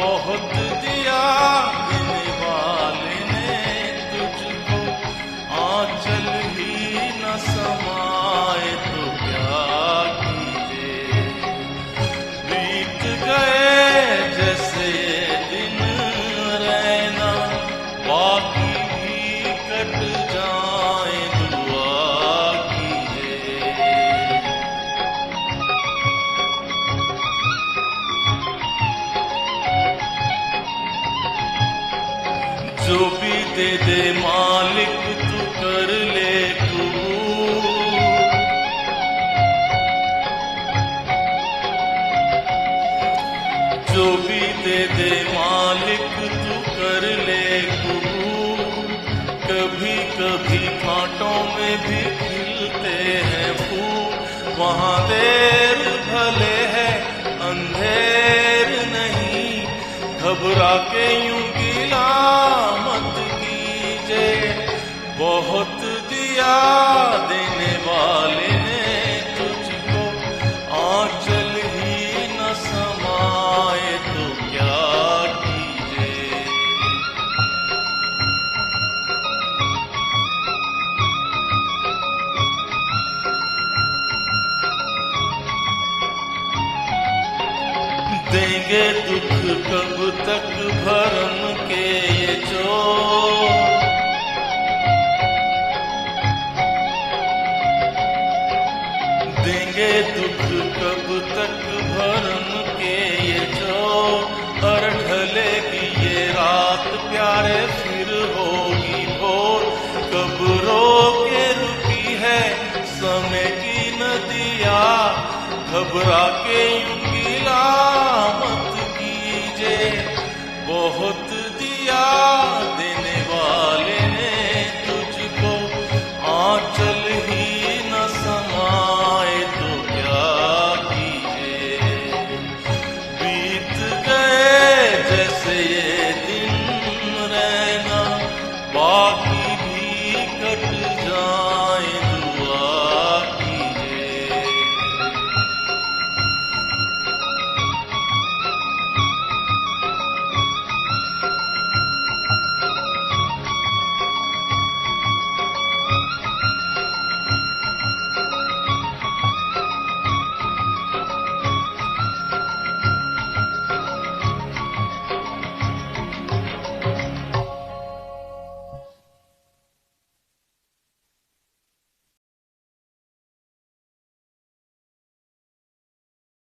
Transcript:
बहुत दिया देने वाले ने तुझको, आंचल ही न समाए तो क्या कीजिए। बीत गए जैसे दिन रहना, बाकी भी कट जाए दुआ कीजिए। जो भी दे दे मालिक तू कर ले कबूल, जो भी दे दे मालिक तू कर ले कबूल। कभी कभी कांटों में भी खिलते हैं फूल, वहाँ देर भले है अंधेर नहीं। घबरा के यूं गिला मत कीजिए, बहुत दिया देने वाले ने तुझको, आंचल ही न समाए तो क्या कीजिए। देंगे दुख कब तक भरम के ये चोर, देंगे दुख कब तक भरम के ये चोर। हर ढलेगी ये रात प्यारे फिर होगी भोर, कब रोके रुकी है समय की नदियाँ, घबरा के